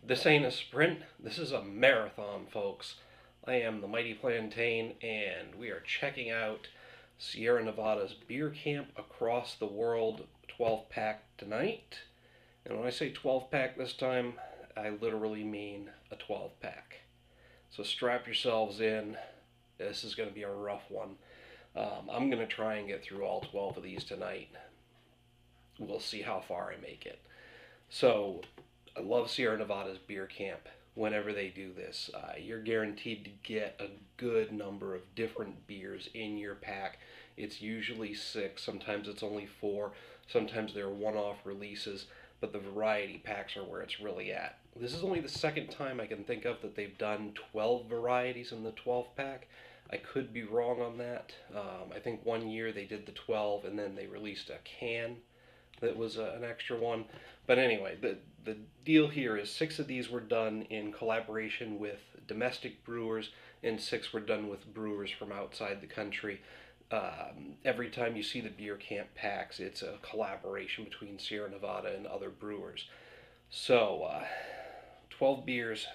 This ain't a sprint, this is a marathon, folks. I am the Mighty Plantain, and we are checking out Sierra Nevada's Beer Camp Across the World 12-pack tonight. And when I say 12-pack this time, I literally mean a 12-pack. So strap yourselves in. This is going to be a rough one. I'm going to try and get through all 12 of these tonight. We'll see how far I make it. So, I love Sierra Nevada's Beer Camp. Whenever they do this, you're guaranteed to get a good number of different beers in your pack. It's usually 6, sometimes it's only 4, sometimes they're one-off releases, but the variety packs are where it's really at. This is only the second time I can think of that they've done 12 varieties in the 12-pack. I could be wrong on that. I think one year they did the 12 and then they released a can that was an extra one. But anyway, the deal here is 6 of these were done in collaboration with domestic brewers, and 6 were done with brewers from outside the country. Every time you see the Beer Camp packs, it's a collaboration between Sierra Nevada and other brewers. So, 12 beers.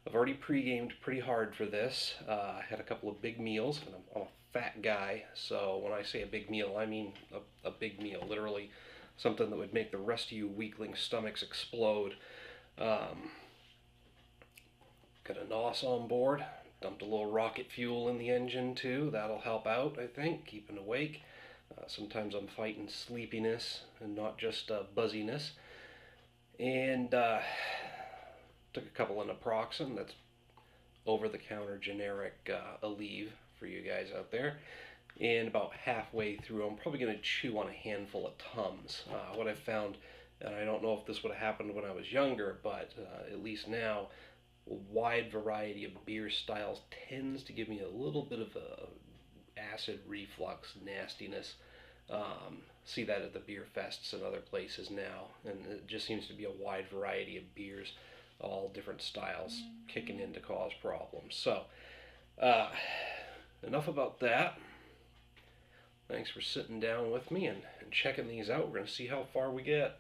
I've already pre-gamed pretty hard for this. I had a couple of big meals, and I'm a fat guy, so when I say a big meal, I mean a big meal, literally something that would make the rest of you weakling stomachs explode. Got a NOS on board, dumped a little rocket fuel in the engine too. That'll help out, I think, keeping awake. Sometimes I'm fighting sleepiness and not just buzziness. And took a couple of naproxen. That's over-the-counter generic Aleve for you guys out there. And about halfway through, I'm probably going to chew on a handful of Tums. What I've found, and I don't know if this would have happened when I was younger, but at least now, a wide variety of beer styles tends to give me a little bit of a acid reflux nastiness. See that at the beer fests and other places now, and it just seems to be a wide variety of beers, all different styles kicking in to cause problems. So, enough about that. Thanks for sitting down with me and checking these out. We're going to see how far we get.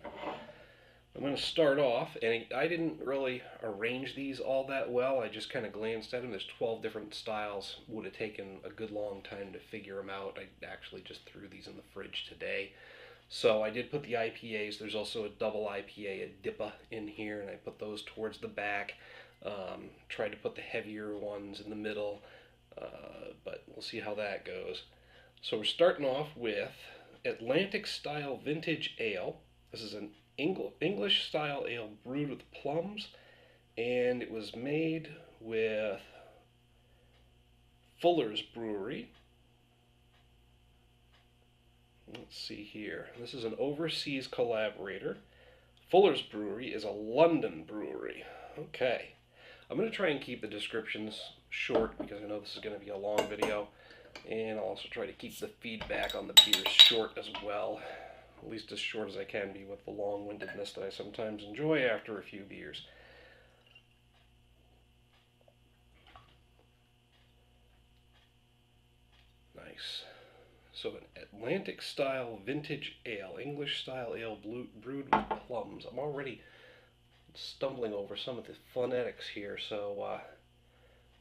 I'm going to start off, and I didn't really arrange these all that well. I just kind of glanced at them. There's 12 different styles. Would have taken a good long time to figure them out. I actually just threw these in the fridge today. So I did put the IPAs. There's also a double IPA, a DIPA in here, and I put those towards the back. Tried to put the heavier ones in the middle, but we'll see how that goes. So we're starting off with Atlantic-Style Vintage Ale. This is an English-style ale brewed with plums, and it was made with Fuller's Brewery. Let's see here. This is an overseas collaborator. Fuller's Brewery is a London brewery. Okay. I'm going to try and keep the descriptions short because I know this is going to be a long video. And I'll also try to keep the feedback on the beers short as well. At least as short as I can be with the long-windedness that I sometimes enjoy after a few beers. Nice. So an Atlantic-style vintage ale, English-style ale brewed with plums. I'm already stumbling over some of the phonetics here, so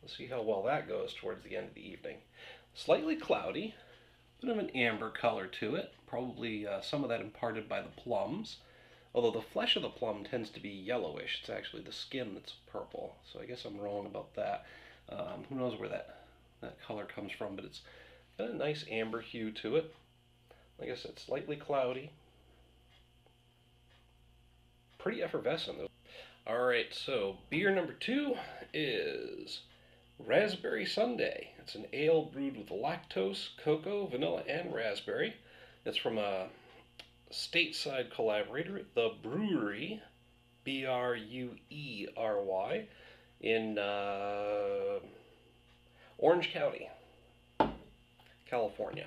let's see how well that goes towards the end of the evening. Slightly cloudy, bit of an amber color to it, probably some of that imparted by the plums, although the flesh of the plum tends to be yellowish. It's actually the skin that's purple, so I guess I'm wrong about that. Who knows where that color comes from, but it's got a nice amber hue to it. Like I said, slightly cloudy. Pretty effervescent, though. Alright, so beer number 2 is Raspberry Sundae. It's an ale brewed with lactose, cocoa, vanilla, and raspberry. It's from a stateside collaborator, The Brewery, B-R-U-E-R-Y, in Orange County, California.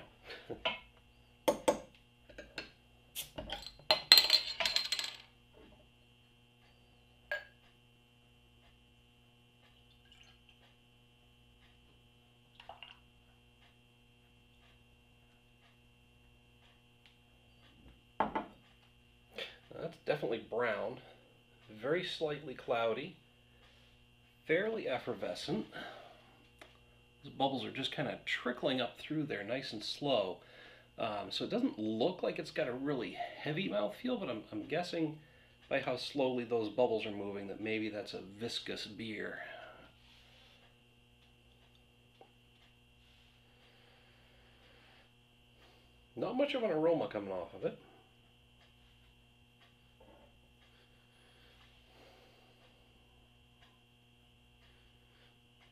That's definitely brown. very slightly cloudy, fairly effervescent. Those bubbles are just kind of trickling up through there nice and slow. So it doesn't look like it's got a really heavy mouthfeel, but I'm guessing by how slowly those bubbles are moving that maybe that's a viscous beer. Not much of an aroma coming off of it.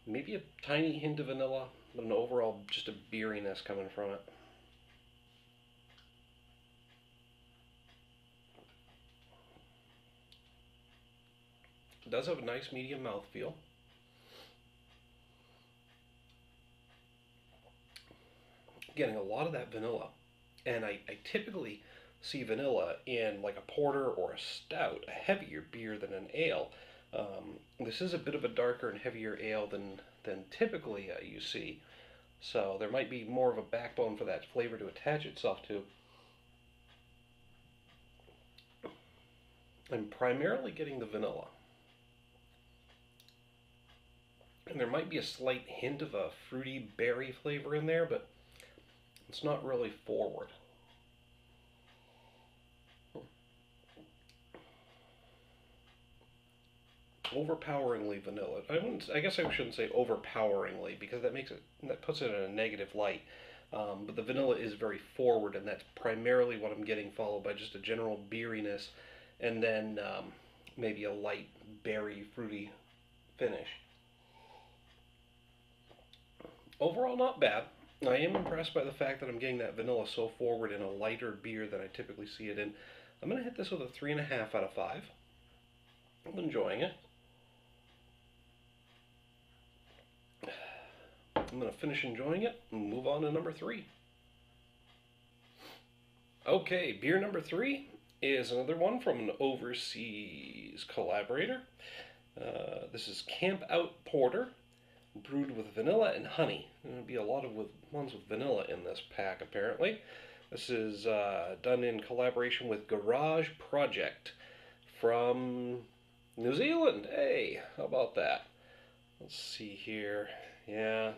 Maybe a tiny hint of vanilla, but an overall just a beeriness coming from it. It does have a nice medium mouthfeel. Getting a lot of that vanilla. And I typically see vanilla in like a porter or a stout, a heavier beer than an ale. This is a bit of a darker and heavier ale than typically you see. So there might be more of a backbone for that flavor to attach itself to. I'm primarily getting the vanilla. And there might be a slight hint of a fruity berry flavor in there, but it's not really forward. Overpoweringly vanilla. I guess I shouldn't say overpoweringly because that puts it in a negative light. But the vanilla is very forward, and that's primarily what I'm getting, followed by just a general beeriness, and then maybe a light berry fruity finish. Overall, not bad. I am impressed by the fact that I'm getting that vanilla so forward in a lighter beer than I typically see it in. I'm going to hit this with a 3.5 out of 5. I'm enjoying it. I'm going to finish enjoying it and move on to number 3. Okay, beer number 3 is another one from an overseas collaborator. This is Campout Porter, brewed with vanilla and honey. There'll be a lot of ones with vanilla in this pack, apparently. This is done in collaboration with Garage Project from New Zealand. Hey, how about that? Let's see here. Yeah,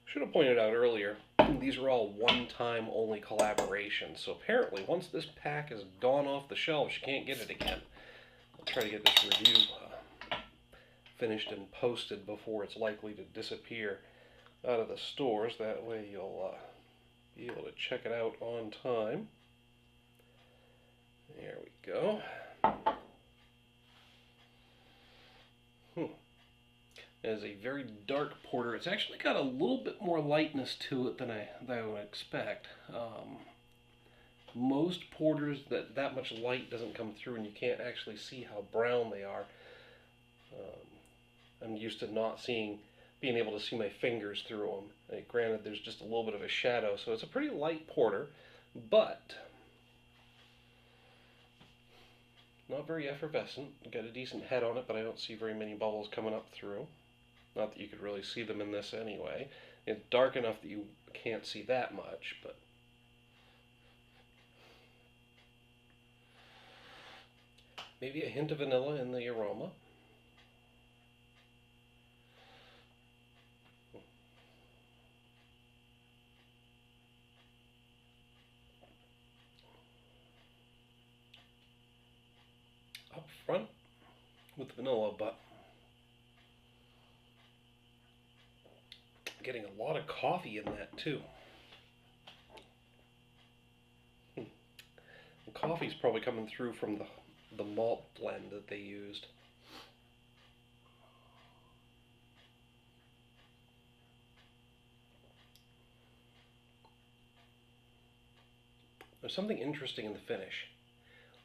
should have pointed out earlier, these are all one-time only collaborations. So apparently, once this pack has gone off the shelves, you can't get it again. I'll try to get this review finished and posted before it's likely to disappear out of the stores. That way you'll be able to check it out on time. There we go. It is a very dark porter. It's actually got a little bit more lightness to it than I would expect. Most porters, that much light doesn't come through and you can't actually see how brown they are. I'm used to not being able to see my fingers through them. Granted, there's just a little bit of a shadow, so it's a pretty light porter, but not very effervescent. Got a decent head on it, but I don't see very many bubbles coming up through. Not that you could really see them in this anyway. It's dark enough that you can't see that much, but maybe a hint of vanilla in the aroma. Up front with vanilla, but getting a lot of coffee in that too. The coffee's probably coming through from the malt blend that they used. There's something interesting in the finish.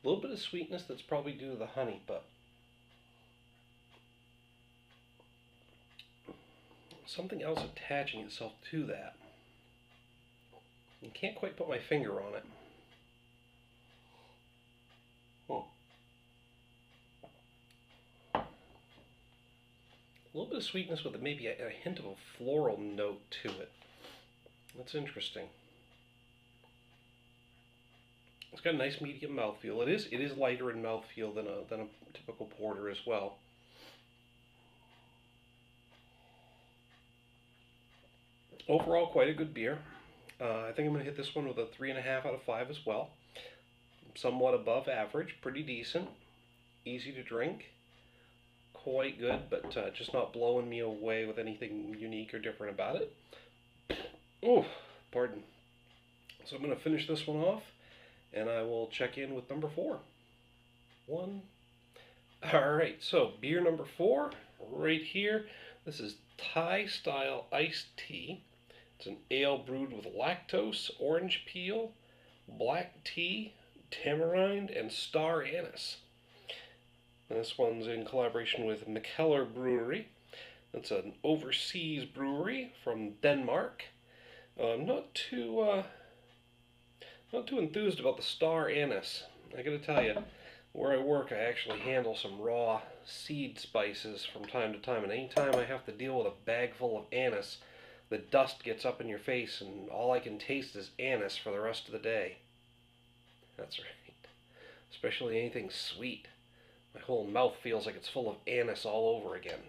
A little bit of sweetness that's probably due to the honey, but something else attaching itself to that. I can't quite put my finger on it. A little bit of sweetness with maybe a hint of a floral note to it. That's interesting. It's got a nice medium mouthfeel. It is lighter in mouthfeel than a typical porter as well. Overall, quite a good beer. I think I'm going to hit this one with a 3.5 out of 5 as well. Somewhat above average, pretty decent, easy to drink, quite good, but just not blowing me away with anything unique or different about it. Oh, pardon. So I'm going to finish this one off, and I will check in with number 4. Alright, so beer number 4, right here. This is Thai style iced tea. It's an ale brewed with lactose, orange peel, black tea, tamarind, and star anise. And this one's in collaboration with Ayinger Brewery. It's an overseas brewery from Denmark. Not too enthused about the star anise. I gotta tell you, where I work, I actually handle some raw seed spices from time to time, and anytime I have to deal with a bag full of anise, the dust gets up in your face, and all I can taste is anise for the rest of the day. That's right. Especially anything sweet. My whole mouth feels like it's full of anise all over again.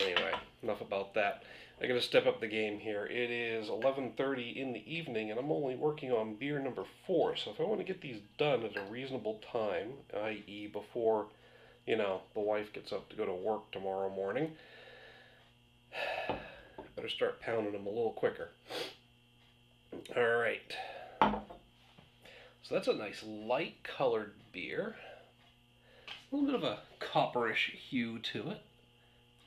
Anyway, enough about that. I gotta step up the game here. It is 11:30 in the evening, and I'm only working on beer number 4. So if I want to get these done at a reasonable time, i.e. before, the wife gets up to go to work tomorrow morning, I better start pounding them a little quicker. Alright. So that's a nice light colored beer. A little bit of a copperish hue to it.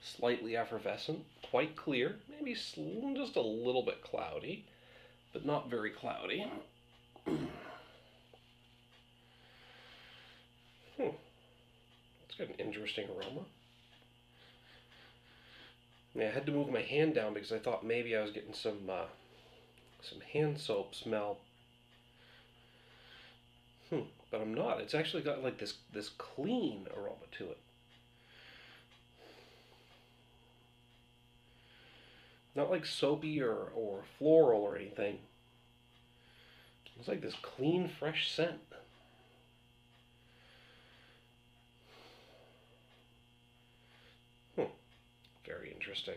Slightly effervescent, quite clear, maybe just a little bit cloudy, but not very cloudy. It's got an interesting aroma. Yeah, I had to move my hand down because I thought maybe I was getting some hand soap smell. But I'm not. It's actually got like this clean aroma to it. Not like soapy or floral or anything. It's like this clean, fresh scent. Very interesting.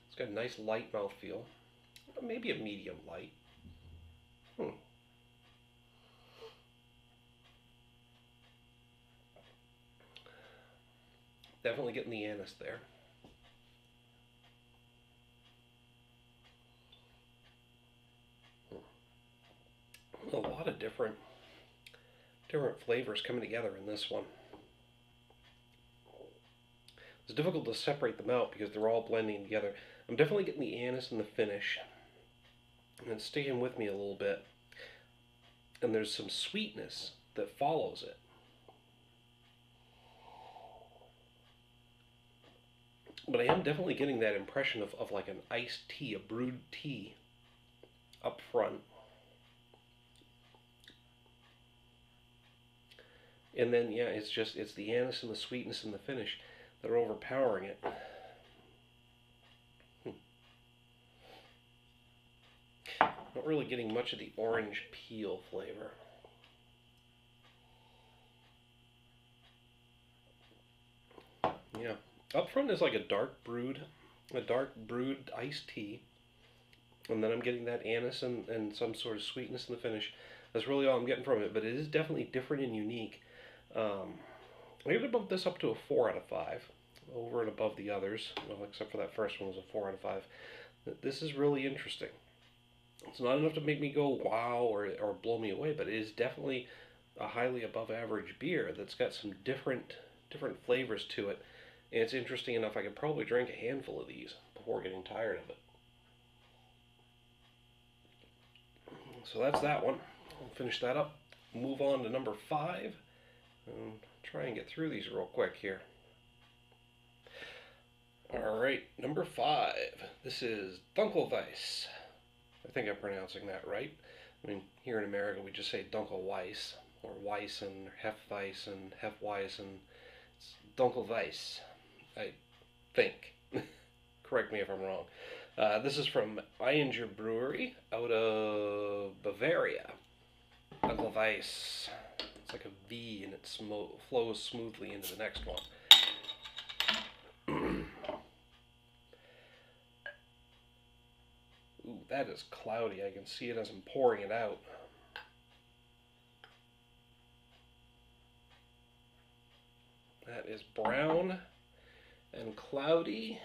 It's got a nice light mouthfeel. Maybe a medium light. Definitely getting the anise there. A lot of different flavors coming together in this one. It's difficult to separate them out because they're all blending together. I'm definitely getting the anise in the finish, and it's staying with me a little bit. And there's some sweetness that follows it. But I am definitely getting that impression of like an iced tea, a brewed tea up front. And then, yeah, it's the anise and the sweetness and the finish that are overpowering it. Not really getting much of the orange peel flavor. Yeah. Up front is like a dark brewed iced tea. And then I'm getting that anise and some sort of sweetness in the finish. That's really all I'm getting from it, but it is definitely different and unique. I'm going to bump this up to a 4 out of 5, over and above the others, well, except for that first one was a 4 out of 5. This is really interesting. It's not enough to make me go wow or blow me away, but it is definitely a highly above average beer that's got some different flavors to it. And it's interesting enough, I could probably drink a handful of these before getting tired of it. So that's that one. I'll finish that up. Move on to number 5. And try and get through these real quick here. Alright, number 5. This is Dunkelweizen. I think I'm pronouncing that right. I mean, here in America we just say Dunkelweizen, or Weissen, or Hefweizen, Hefweizen. It's Dunkelweizen. think. Correct me if I'm wrong. This is from Ayinger Brewery out of Bavaria. Dunkelweizen. It's like a V and it flows smoothly into the next one. Ooh, that is cloudy. I can see it as I'm pouring it out. That is brown and cloudy.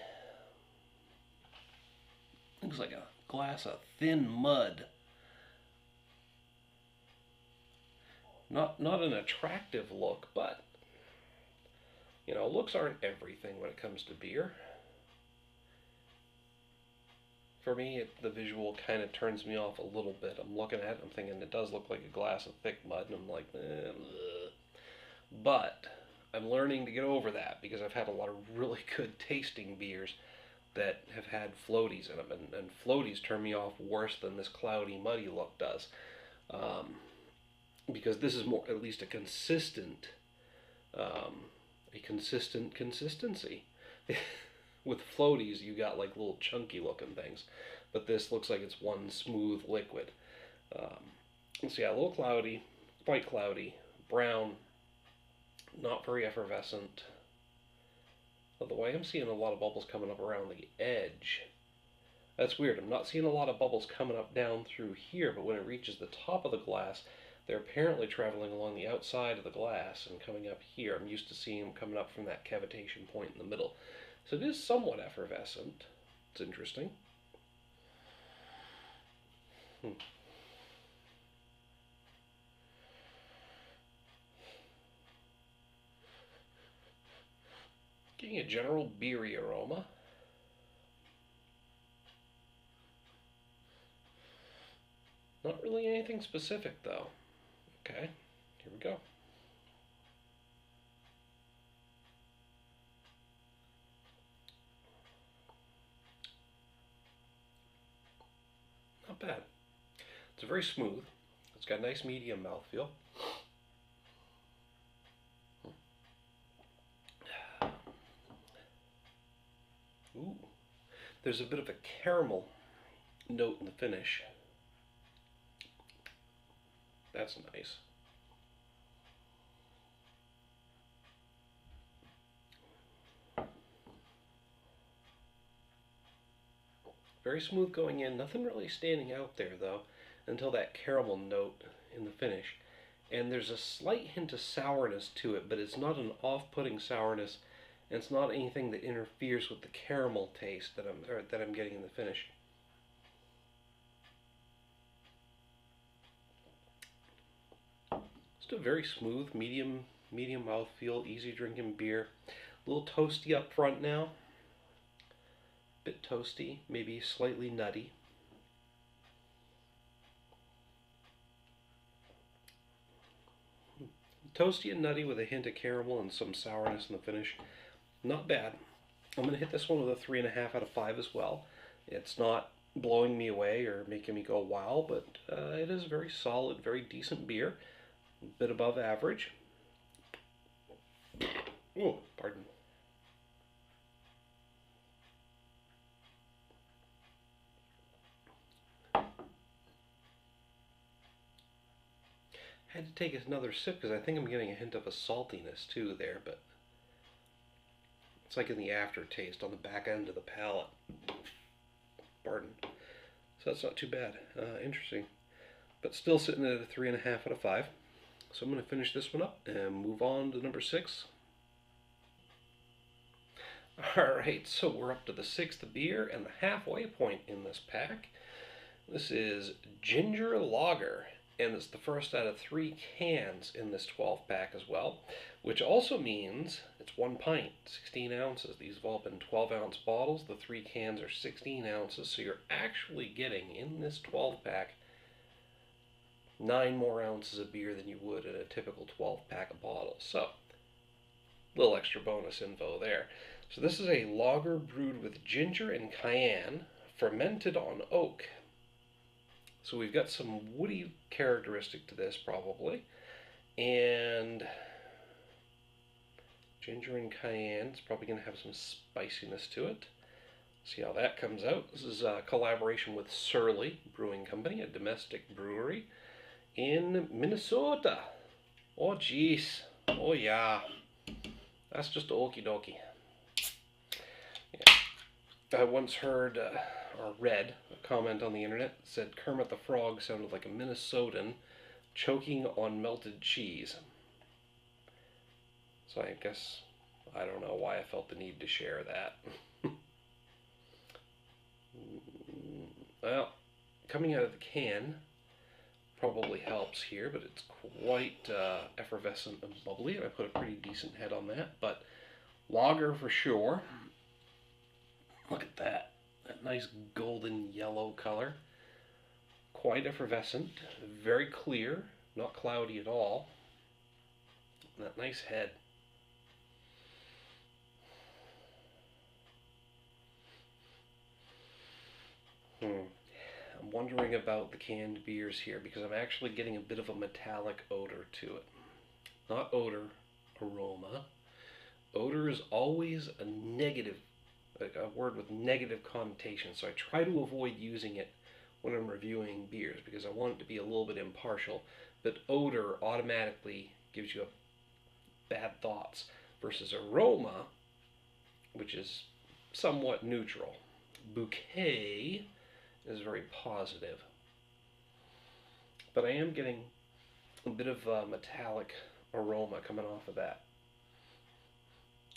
Looks like a glass of thin mud. Not an attractive look, but you know, looks aren't everything when it comes to beer. For me, the visual kind of turns me off a little bit. I'm looking at it, I'm thinking it does look like a glass of thick mud, and I'm like, but I'm learning to get over that because I've had a lot of really good tasting beers that have had floaties in them, and floaties turn me off worse than this cloudy, muddy look does. Because this is more, at least a consistent consistency. With floaties, you got like little chunky looking things, but this looks like it's one smooth liquid. So yeah, a little cloudy, quite cloudy, brown, not very effervescent. Although I am seeing a lot of bubbles coming up around the edge. That's weird. I'm not seeing a lot of bubbles coming up down through here, but when it reaches the top of the glass, they're apparently traveling along the outside of the glass and coming up here. I'm used to seeing them coming up from that cavitation point in the middle. So it is somewhat effervescent. It's interesting. Getting a general beery aroma. Not really anything specific though. Okay, here we go. Not bad. It's very smooth. It's got a nice medium mouthfeel. Ooh, there's a bit of a caramel note in the finish. That's nice. Very smooth going in, nothing really standing out there though, until that caramel note in the finish. And there's a slight hint of sourness to it, but it's not an off-putting sourness, and it's not anything that interferes with the caramel taste that I'm getting in the finish. Just a very smooth, medium mouthfeel, easy drinking beer. A little toasty up front now. Bit toasty, maybe slightly nutty. Toasty and nutty with a hint of caramel and some sourness in the finish. Not bad. I'm going to hit this one with a 3.5 out of 5 as well. It's not blowing me away or making me go wow, but it is a very solid, very decent beer. A bit above average. Oh, pardon. I had to take another sip because I think I'm getting a hint of a saltiness too there, but it's like in the aftertaste on the back end of the palate. Pardon. So that's not too bad. Interesting. But still sitting at a 3.5 out of 5. So I'm going to finish this one up and move on to number 6. Alright, so we're up to the 6th beer and the halfway point in this pack. This is Ginger Lager, and it's the first out of 3 cans in this 12-pack as well, which also means it's 1 pint, 16 ounces. These have all been 12-ounce bottles. The 3 cans are 16 ounces, so you're actually getting, in this 12-pack, 9 more ounces of beer than you would in a typical 12-pack of bottles. So, a little extra bonus info there. So this is a lager brewed with ginger and cayenne, fermented on oak. So we've got some woody characteristic to this probably. And Ginger and cayenne. It's probably going to have some spiciness to it. See how that comes out. This is a collaboration with Surly Brewing Company, a domestic brewery in Minnesota. Oh, jeez. Oh, yeah. That's just okie dokie. Yeah. I once heard or read a comment on the internet that said Kermit the Frog sounded like a Minnesotan choking on melted cheese. So I guess, I don't know why I felt the need to share that. Well, coming out of the can probably helps here, but it's quite effervescent and bubbly, and I put a pretty decent head on that, but lager for sure. Look at that nice golden yellow color. Quite effervescent, very clear, not cloudy at all. And that nice head. I'm wondering about the canned beers here because I'm actually getting a bit of a metallic odor to it. Not odor, aroma. Odor is always a negative, a word with negative connotation, so I try to avoid using it when I'm reviewing beers because I want it to be a little bit impartial, but odor automatically gives you bad thoughts versus aroma, which is somewhat neutral. Bouquet is very positive, but I am getting a bit of a metallic aroma coming off of that.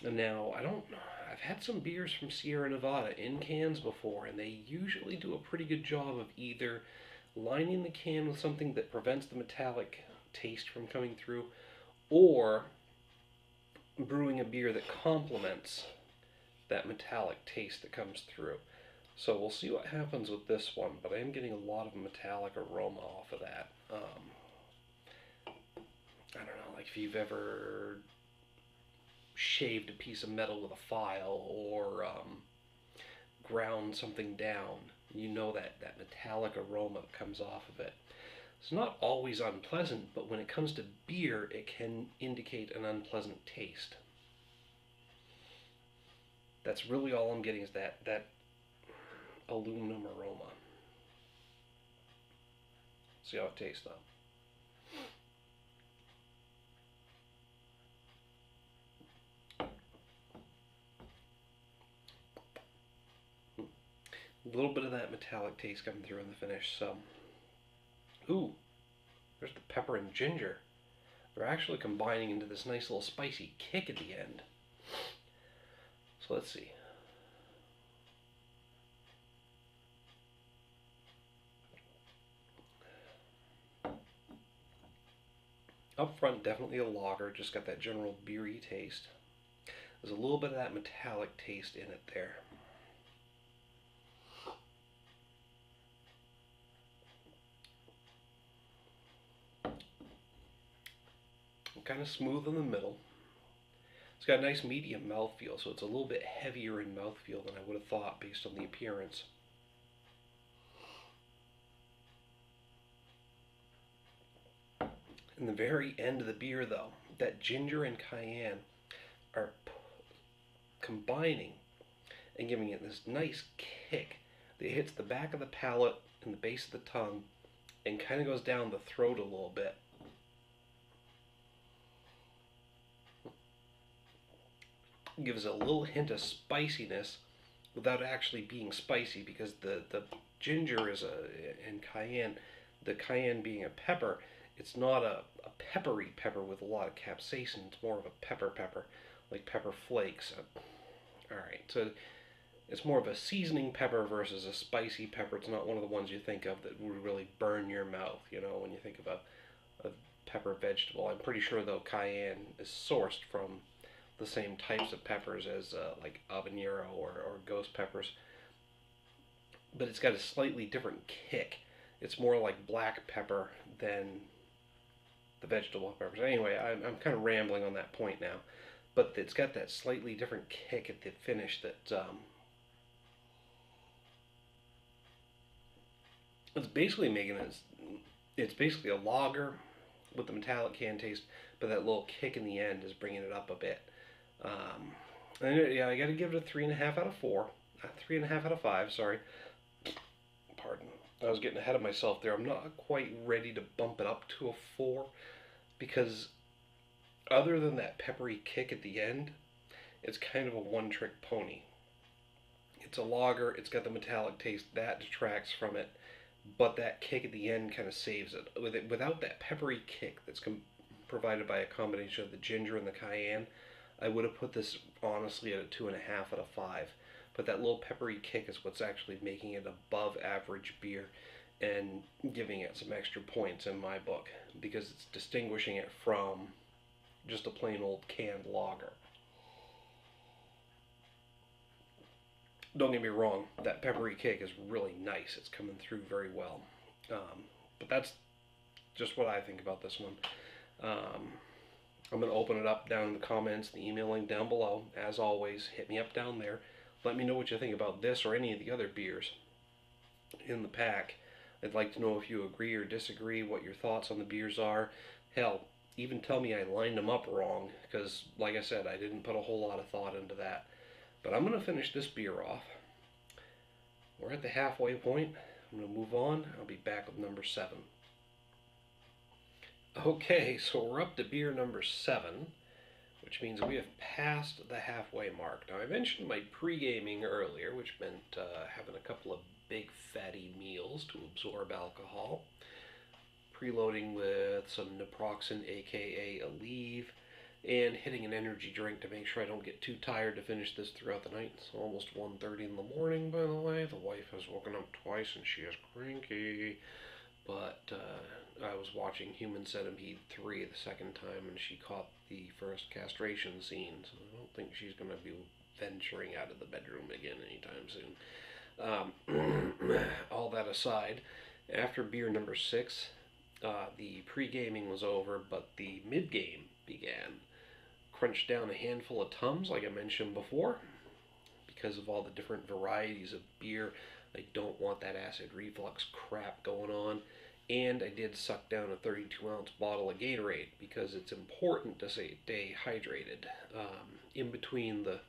And now, I've had some beers from Sierra Nevada in cans before, and they usually do a pretty good job of either lining the can with something that prevents the metallic taste from coming through, or brewing a beer that complements that metallic taste that comes through. So we'll see what happens with this one, but I am getting a lot of metallic aroma off of that. I don't know, like if you've ever shaved a piece of metal with a file or ground something down, you know that metallic aroma that comes off of it. It's not always unpleasant, but when it comes to beer, it can indicate an unpleasant taste. That's really all I'm getting is that aluminum aroma. See how it tastes though. A little bit of that metallic taste coming through in the finish, so. Ooh, there's the pepper and ginger. They're actually combining into this nice little spicy kick at the end. So let's see. Up front, definitely a lager, just got that general beery taste. There's a little bit of that metallic taste in it there. Kind of smooth in the middle. It's got a nice medium mouthfeel, so it's a little bit heavier in mouthfeel than I would have thought based on the appearance. In the very end of the beer, though, that ginger and cayenne are combining and giving it this nice kick that hits the back of the palate and the base of the tongue and kind of goes down the throat a little bit. Gives a little hint of spiciness without actually being spicy, because the ginger is and cayenne, the cayenne being a pepper, it's not a peppery pepper with a lot of capsaicin. It's more of a pepper, like pepper flakes. Alright, so it's more of a seasoning pepper versus a spicy pepper. It's not one of the ones you think of that would really burn your mouth, you know, when you think of a pepper vegetable. I'm pretty sure, though, cayenne is sourced from the same types of peppers as like habanero or ghost peppers, but it's got a slightly different kick. It's more like black pepper than the vegetable peppers. Anyway, I'm kind of rambling on that point now, but it's got that slightly different kick at the finish that it's basically making it. It's basically a lager with the metallic can taste, but that little kick in the end is bringing it up a bit. And yeah, I got to give it a 3.5 out of 4. 3.5 out of 5, sorry. Pardon. I was getting ahead of myself there. I'm not quite ready to bump it up to a 4 because other than that peppery kick at the end, it's kind of a one-trick pony. It's a lager, it's got the metallic taste, that detracts from it, but that kick at the end kind of saves it. Without that peppery kick that's provided by a combination of the ginger and the cayenne, I would have put this honestly at a 2.5 out of 5. But that little peppery kick is what's actually making it above average beer and giving it some extra points in my book because it's distinguishing it from just a plain old canned lager. Don't get me wrong, that peppery kick is really nice. It's coming through very well. But that's just what I think about this one. I'm going to open it up down in the comments, the email link down below. As always, hit me up down there. Let me know what you think about this or any of the other beers in the pack. I'd like to know if you agree or disagree, what your thoughts on the beers are. Hell, even tell me I lined them up wrong, because like I said, I didn't put a whole lot of thought into that. But I'm going to finish this beer off. We're at the halfway point. I'm going to move on. I'll be back with number 7. Okay, so we're up to beer number 7, which means we have passed the halfway mark. Now, I mentioned my pre-gaming earlier, which meant having a couple of big fatty meals to absorb alcohol. Preloading with some naproxen, aka Aleve, and hitting an energy drink to make sure I don't get too tired to finish this throughout the night. It's almost 1:30 in the morning, by the way. The wife has woken up twice and she is cranky. But I was watching Human Centipede 3 the second time and she caught the first castration scene. So I don't think she's going to be venturing out of the bedroom again anytime soon. All that aside, after beer number 6, the pre-gaming was over, but the mid-game began. Crunched down a handful of Tums, like I mentioned before. Because of all the different varieties of beer, I don't want that acid reflux crap going on. And I did suck down a 32-ounce bottle of Gatorade, because it's important to stay hydrated. In between the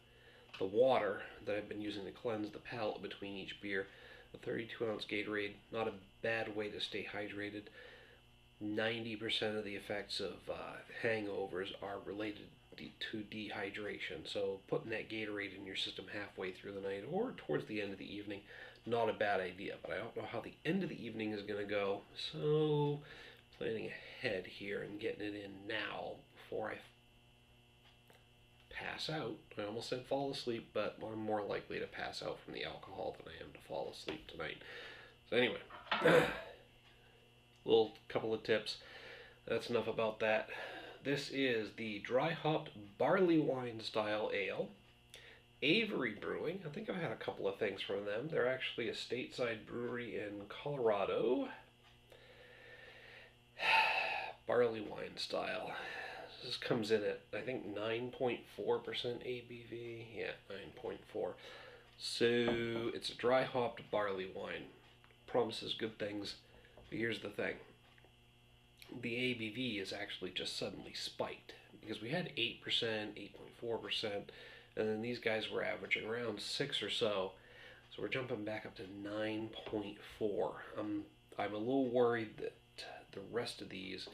water that I've been using to cleanse the palate between each beer, a 32-ounce Gatorade, not a bad way to stay hydrated. 90% of the effects of hangovers are related to dehydration. So putting that Gatorade in your system halfway through the night or towards the end of the evening, not a bad idea. But I don't know how the end of the evening is going to go. So planning ahead here and getting it in now before I pass out. I almost said fall asleep, but I'm more likely to pass out from the alcohol than I am to fall asleep tonight. So anyway, little couple of tips. That's enough about that. This is the dry hopped Barleywine Style Ale. Avery Brewing. I think I've had a couple of things from them. They're actually a stateside brewery in Colorado. Barleywine Style. This comes in at, I think, 9.4% ABV. Yeah, 9.4. So it's a dry hopped barley wine. Promises good things. But here's the thing. The ABV is actually just suddenly spiked because we had 8%, 8.4%, and then these guys were averaging around 6 or so. So we're jumping back up to 9.4. I'm a little worried that the rest of these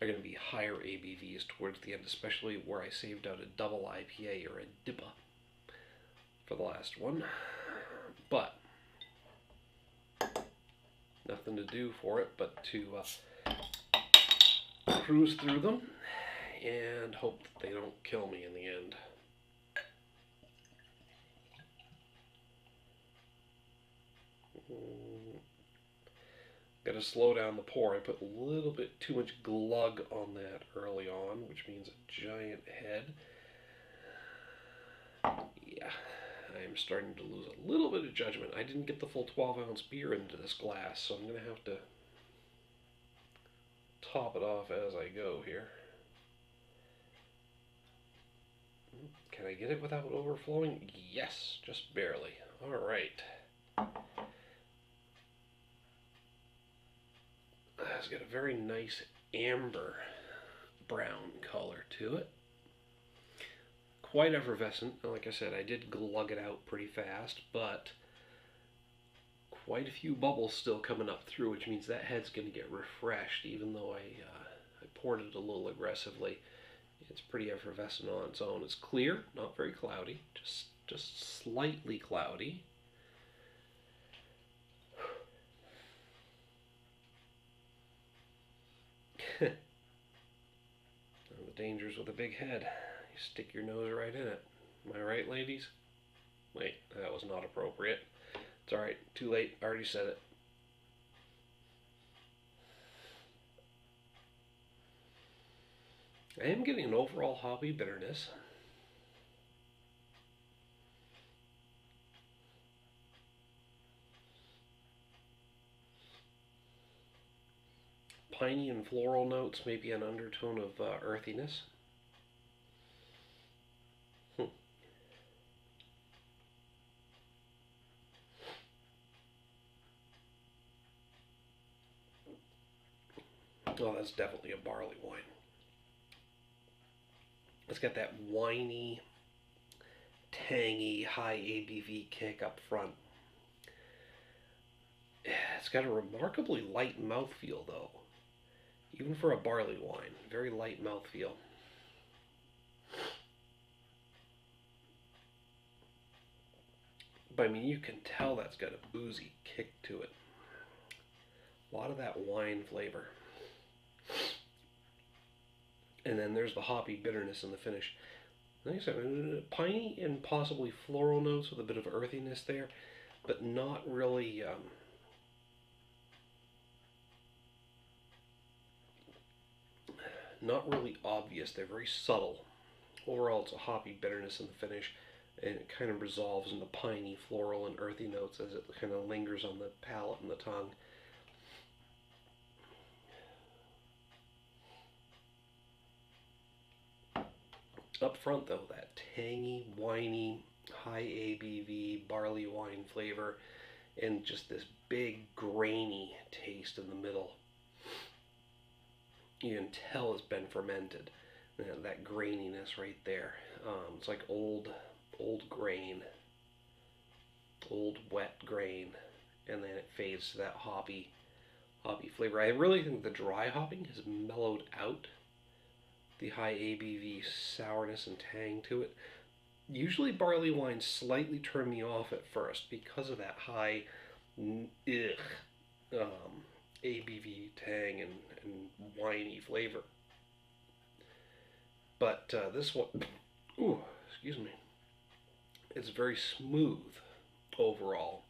are going to be higher ABVs towards the end, especially where I saved out a double IPA or a DIPA for the last one. But nothing to do for it but to cruise through them and hope that they don't kill me in the end. Gotta slow down the pour. I put a little bit too much glug on that early on, which means a giant head. Yeah, I am starting to lose a little bit of judgment. I didn't get the full 12-ounce beer into this glass, so I'm gonna have to top it off as I go here. Can I get it without overflowing? Yes, just barely. All right. It's got a very nice amber brown color to it. quite effervescent. Like I said, I did glug it out pretty fast, but quite a few bubbles still coming up through, which means that head's going to get refreshed, even though I poured it a little aggressively. It's pretty effervescent on its own. It's clear, not very cloudy, just slightly cloudy. The dangers with a big head. You stick your nose right in it. Am I right, ladies? Wait, that was not appropriate. It's alright, too late, I already said it. I am getting an overall hoppy bitterness. Piney and floral notes, maybe an undertone of earthiness. Oh, that's definitely a barley wine. It's got that winey, tangy, high ABV kick up front. It's got a remarkably light mouthfeel, though. Even for a barley wine, very light mouthfeel. But I mean, you can tell that's got a boozy kick to it. A lot of that wine flavor. And then there's the hoppy bitterness in the finish. Like I said, piney and possibly floral notes with a bit of earthiness there, but not really obvious. They're very subtle. Overall, it's a hoppy bitterness in the finish, and it kind of resolves into piney, floral, and earthy notes as it kind of lingers on the palate and the tongue. Up front, though, that tangy, winey, high ABV barley wine flavor, and just this big grainy taste in the middle. You can tell it's been fermented. You know, that graininess right there. It's like old grain, old wet grain, and then it fades to that hoppy flavor. I really think the dry hopping has mellowed out the high ABV sourness and tang to it. Usually barley wines slightly turn me off at first because of that high ABV tang and winey flavor. But this one, ooh, excuse me, it's very smooth overall.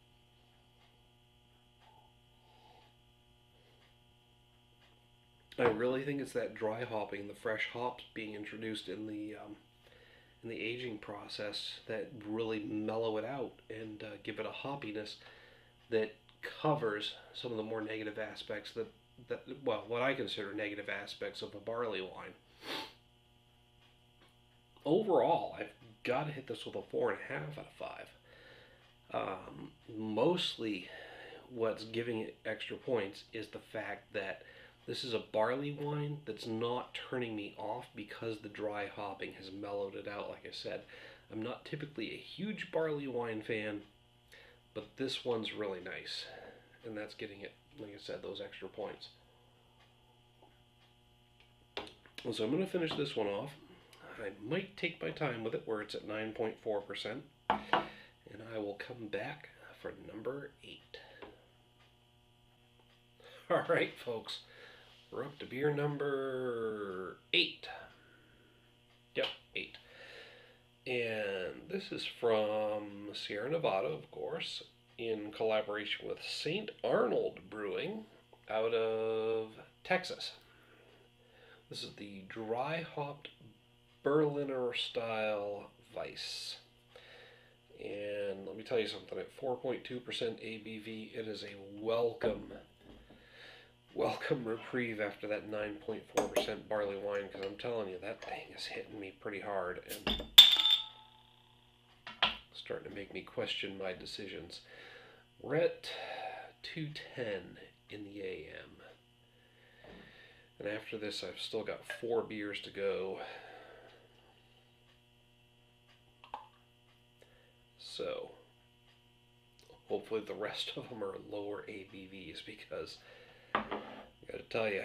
I really think it's that dry hopping, the fresh hops being introduced in the aging process that really mellow it out and give it a hoppiness that covers some of the more negative aspects well, what I consider negative aspects of a barley wine. Overall, I've got to hit this with a 4.5 out of 5. Mostly, what's giving it extra points is the fact that this is a barley wine that's not turning me off because the dry hopping has mellowed it out, like I said. I'm not typically a huge barley wine fan, but this one's really nice. And that's getting it, like I said, those extra points. So I'm going to finish this one off. I might take my time with it where it's at 9.4%. And I will come back for number 8. Alright, folks. We're up to beer number 8. Yep, 8. And this is from Sierra Nevada, of course, in collaboration with Saint Arnold Brewing out of Texas. This is the dry hopped Berliner-Style Weisse. And let me tell you something, at 4.2% ABV, it is a welcome reprieve after that 9.4% barley wine, because I'm telling you, that thing is hitting me pretty hard and starting to make me question my decisions. We're at 2:10 in the AM. And after this, I've still got 4 beers to go. So hopefully the rest of them are lower ABVs, because I gotta tell you,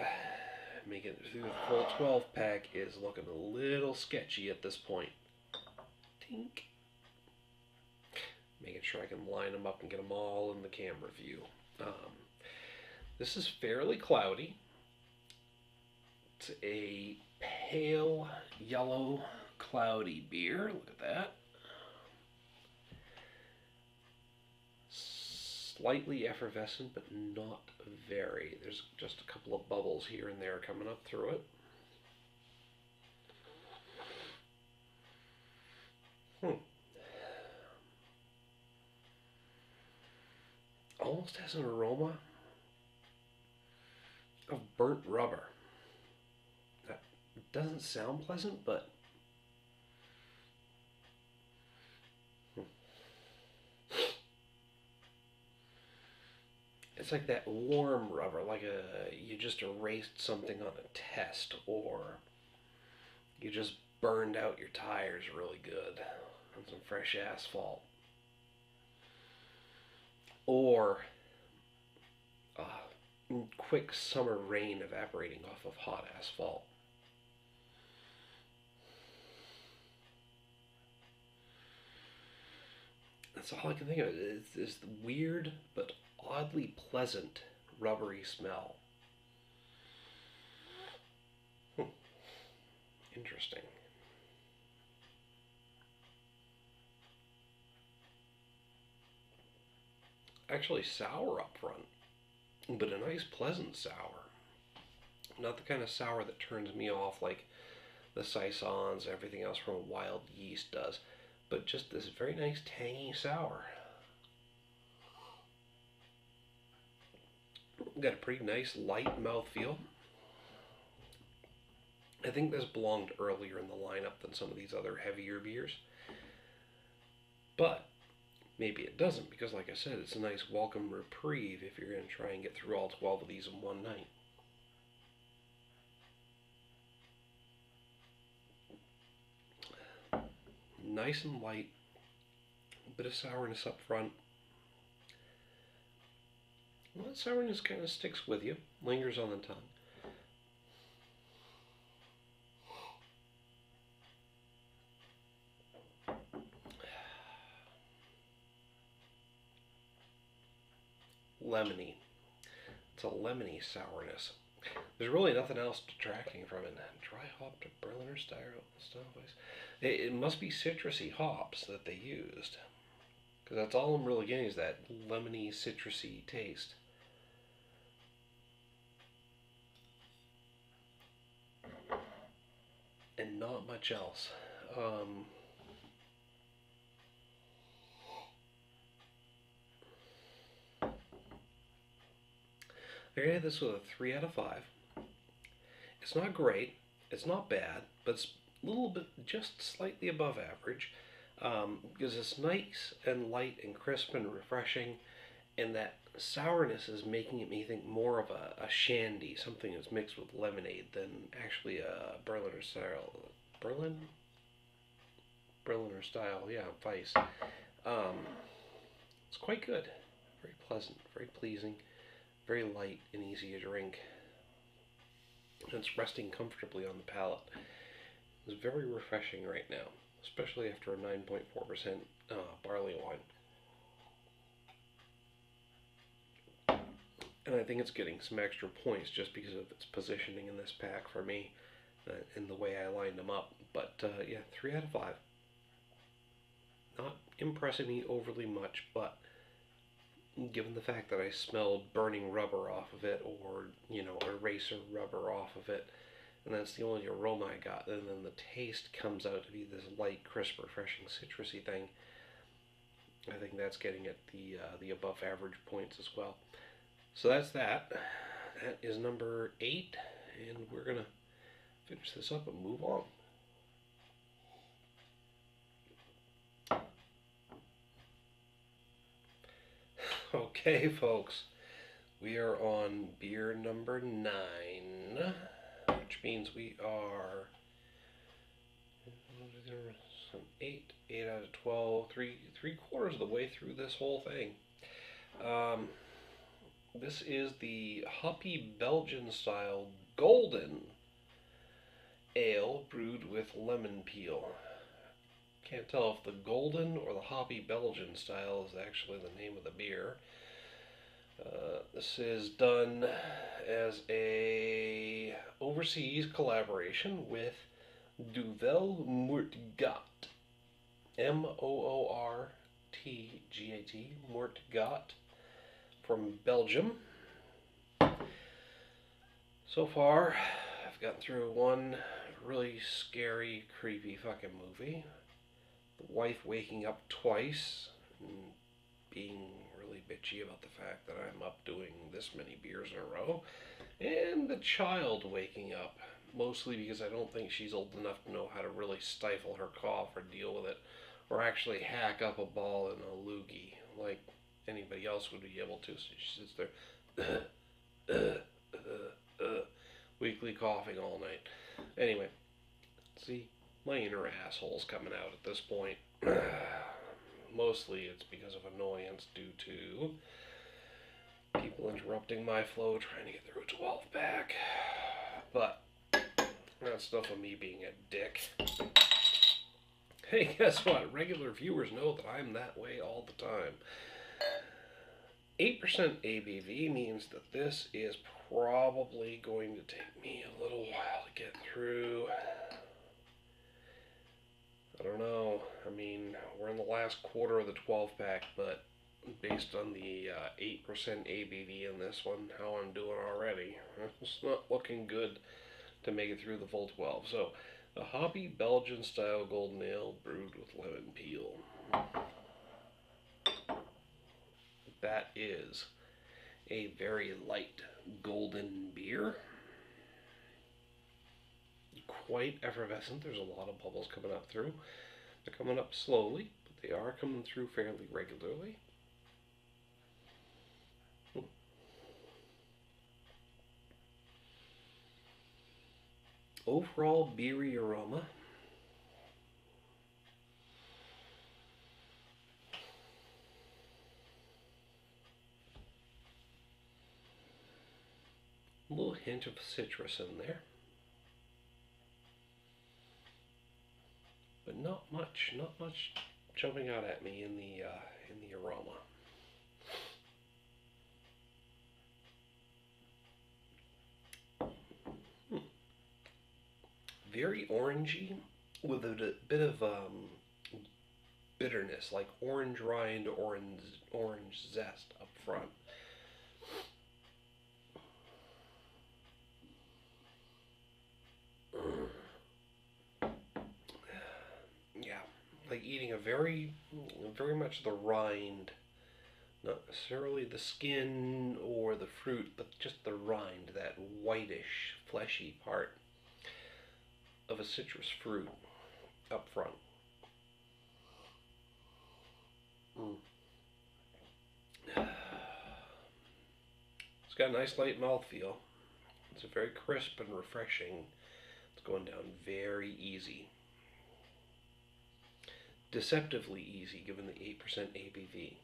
making it through the full 12 pack is looking a little sketchy at this point. Tink. Making sure I can line them up and get them all in the camera view. This is fairly cloudy. It's a pale yellow cloudy beer. Look at that. Slightly effervescent, but not very. There's just a couple of bubbles here and there coming up through it. Almost has an aroma of burnt rubber. That doesn't sound pleasant, but it's like that warm rubber, like you just erased something on a test, or you just burned out your tires really good on some fresh asphalt, or quick summer rain evaporating off of hot asphalt. That's all I can think of. It's this weird but oddly pleasant rubbery smell. Interesting. Actually sour up front, but a nice pleasant sour. Not the kind of sour that turns me off like the saisons, everything else from a wild yeast does, but just this very nice tangy sour. Got a pretty nice light mouthfeel. I think this belonged earlier in the lineup than some of these other heavier beers, but maybe it doesn't, because like I said, it's a nice welcome reprieve if you're going to try and get through all 12 of these in one night. Nice and light, a bit of sourness up front. Well, that sourness kind of sticks with you, lingers on the tongue. Lemony. It's a lemony sourness. There's really nothing else detracting from it. Dry hopped Berliner-Style Weisse. It must be citrusy hops that they used, because that's all I'm really getting is that lemony, citrusy taste. And not much else. I rated this with a 3 out of 5. It's not great, it's not bad, but it's a little bit, just slightly above average, because it's nice and light and crisp and refreshing, and that sourness is making me think more of a shandy, something that's mixed with lemonade, than actually a Berliner-Style, Berliner-Style, yeah, Weisse. It's quite good, very pleasant, very pleasing, very light and easy to drink. And it's resting comfortably on the palate. It's very refreshing right now, especially after a 9.4% barley wine. And I think it's getting some extra points just because of its positioning in this pack for me, and the way I lined them up. But yeah, 3 out of 5. Not impressing me overly much, but given the fact that I smelled burning rubber off of it, or, you know, eraser rubber off of it, and that's the only aroma I got, and then the taste comes out to be this light, crisp, refreshing, citrusy thing, I think that's getting it the above average points as well. So that's that. That is number 8, and we're going to finish this up and move on. Okay, folks, we are on beer number 9, which means we are So 8 out of 12, three quarters of the way through this whole thing. This is the Hoppy Belgian-Style Golden Ale brewed with lemon peel. Can't tell if the Golden or the Hoppy Belgian style is actually the name of the beer. This is done as a overseas collaboration with Duvel Mortgat, Moortgat, Mortgat, from Belgium. So far, I've gotten through one really scary, creepy fucking movie. The wife waking up twice and being really bitchy about the fact that I'm up doing this many beers in a row. And the child waking up, mostly because I don't think she's old enough to know how to really stifle her cough or deal with it, or actually hack up a ball in a loogie like anybody else would be able to. So she sits there weakly coughing all night. Anyway, see, my inner asshole's coming out at this point. Mostly it's because of annoyance due to people interrupting my flow trying to get through a 12-pack. But that's enough of me being a dick. Hey, guess what? Regular viewers know that I'm that way all the time. 8% ABV means that this is probably going to take me a little while to get through. I don't know. I mean, we're in the last quarter of the 12-pack, but based on the 8% ABV in this one, how I'm doing already, it's not looking good to make it through the full 12. So, a Hoppy Belgian-Style Golden Ale brewed with lemon peel. That is a very light golden beer. Quite effervescent. There's a lot of bubbles coming up through. They're coming up slowly, but they are coming through fairly regularly. Overall beery aroma. A little hint of citrus in there. But not much jumping out at me in the aroma. Very orangey, with a bit of bitterness, like orange rind, orange zest up front. Yeah, like eating a very much the rind, not necessarily the skin or the fruit, but just the rind, that whitish, fleshy part of a citrus fruit up front. It's got a nice light mouthfeel. It's very crisp and refreshing. It's going down very easy. Deceptively easy given the 8% ABV.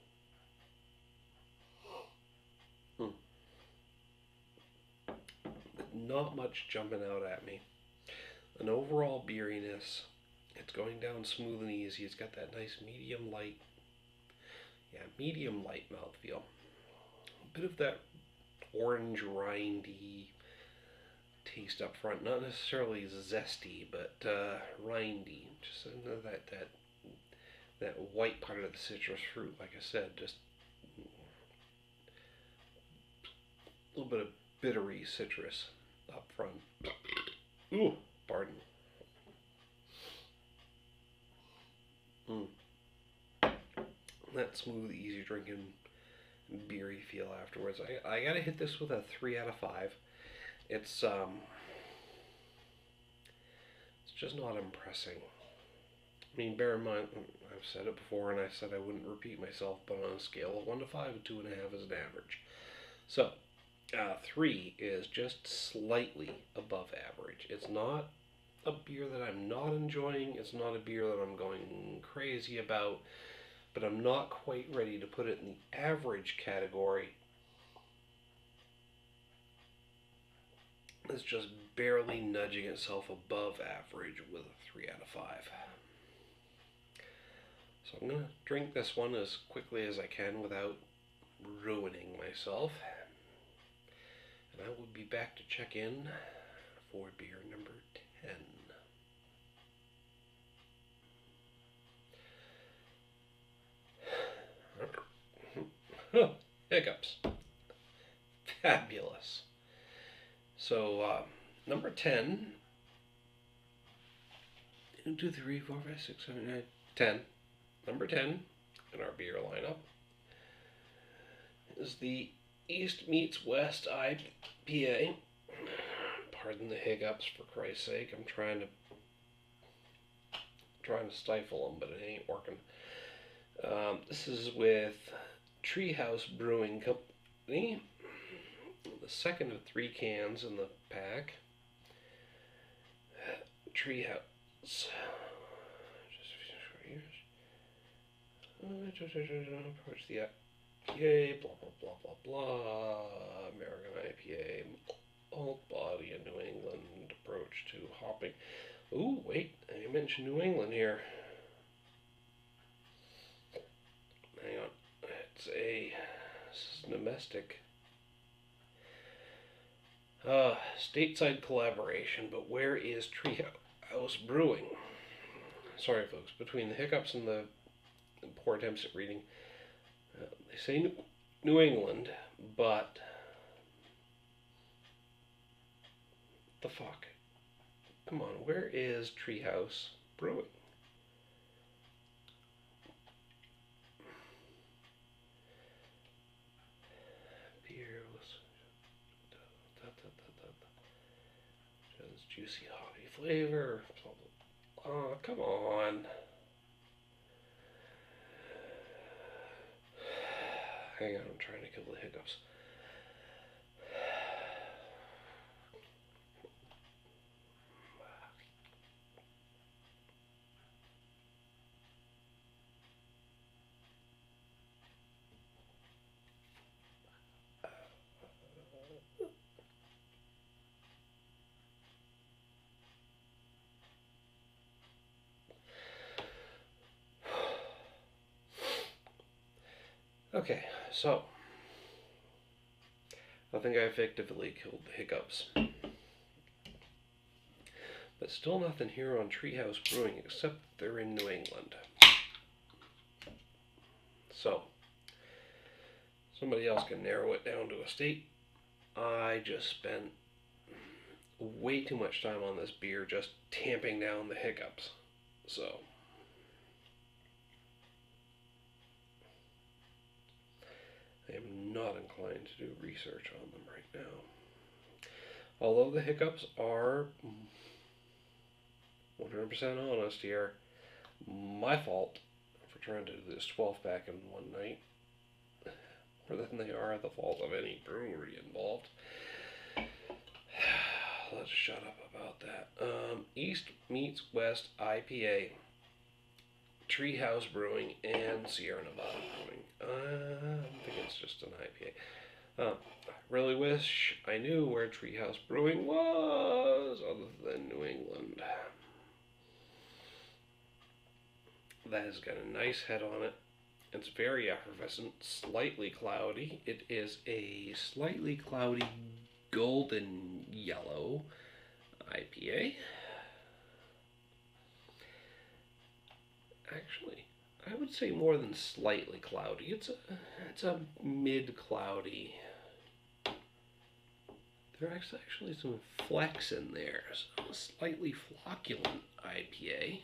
Not much jumping out at me. An overall beeriness. It's going down smooth and easy. It's got that nice medium light mouthfeel. A bit of that orange rindy taste up front. Not necessarily zesty, but rindy. Just that white part of the citrus fruit, like I said, just a little bit of bittery citrus up front. Ooh, pardon. That smooth, easy drinking, beery feel afterwards. I gotta hit this with a 3 out of 5. It's just not impressing. I mean, bear in mind, I've said it before, and I said I wouldn't repeat myself, but on a scale of 1 to 5, a 2.5 is an average. So, 3 is just slightly above average. It's not a beer that I'm not enjoying. It's not a beer that I'm going crazy about, but I'm not quite ready to put it in the average category. It's just barely nudging itself above average with a 3 out of 5. So I'm going to drink this one as quickly as I can without ruining myself. And I will be back to check in for beer number 10. Hiccups. Fabulous. So, number 10. 1, 2, 3, 4, 5, 6, 7, 8, 10. Number 10 in our beer lineup is the Meets West IPA. Pardon the hiccups, for Christ's sake. I'm trying to stifle them, but it ain't working. This is with Tree House Brewing Company. The second of 3 cans in the pack. Tree House. Approach the IPA, blah blah blah blah blah. American IPA, malt body in New England, approach to hopping. Ooh, wait, I mentioned New England here. Hang on, this is domestic. Stateside collaboration, but where is Tree House Brewing? Sorry, folks, between the hiccups and the poor attempts at reading, they say New England, but the fuck? Come on, where is Tree House Brewing? Beer was just juicy hoppy flavor. Oh, come on. Hang on, I'm trying to kill the hiccups. Okay, so I think I effectively killed the hiccups. But still nothing here on Tree House Brewing except they're in New England. So, somebody else can narrow it down to a state. I just spent way too much time on this beer just tamping down the hiccups. So, I am not inclined to do research on them right now. Although the hiccups are 100% honest here, my fault for trying to do this 12-pack in one night, more than they are the fault of any brewery involved. Let's shut up about that. East Meets West IPA, Tree House Brewing, and Sierra Nevada Brewing. I think it's just an IPA. I really wish I knew where Tree House Brewing was, other than New England. That has got a nice head on it. It's very effervescent, slightly cloudy. It is a slightly cloudy golden yellow IPA. Actually, I would say more than slightly cloudy. It's a mid-cloudy. There's actually some flecks in there. So a slightly flocculent IPA.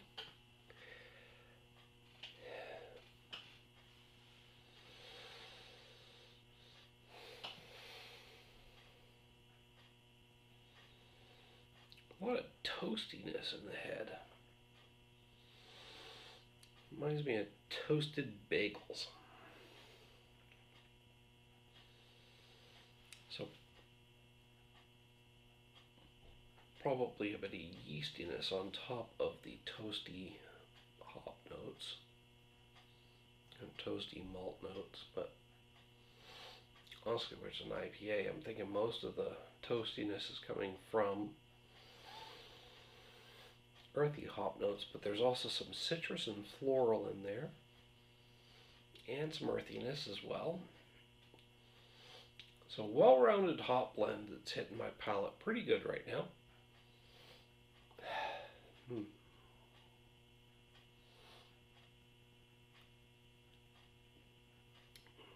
A lot of toastiness in the head. Reminds me of toasted bagels. So, probably a bit of yeastiness on top of the toasty hop notes and toasty malt notes, but honestly, when it's an IPA, I'm thinking most of the toastiness is coming from earthy hop notes, but there's also some citrus and floral in there, and some earthiness as well. So well-rounded hop blend that's hitting my palate pretty good right now.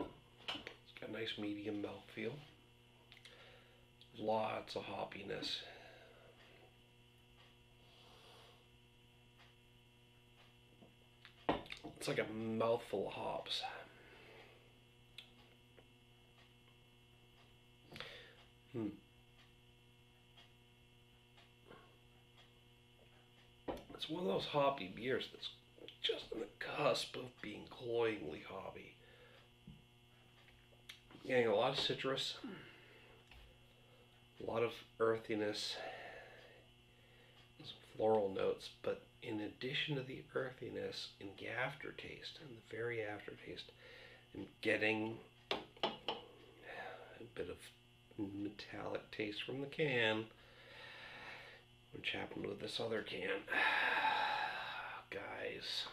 It's got a nice medium mouthfeel. Lots of hoppiness. It's like a mouthful of hops. It's one of those hoppy beers that's just on the cusp of being cloyingly hoppy. Getting a lot of citrus, a lot of earthiness, some floral notes, but in addition to the earthiness, in the aftertaste, in the very aftertaste, I'm getting a bit of metallic taste from the can, which happened with this other can. Guys,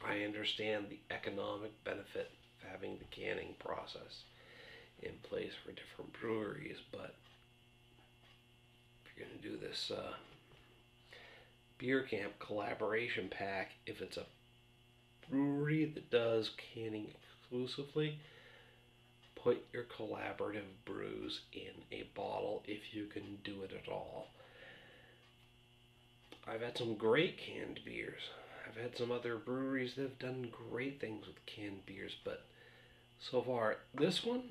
I understand the economic benefit of having the canning process in place for different breweries, but if you're going to do this beer camp collaboration pack, if it's a brewery that does canning exclusively, put your collaborative brews in a bottle if you can do it at all. I've had some great canned beers. I've had some other breweries that have done great things with canned beers, but so far, this one,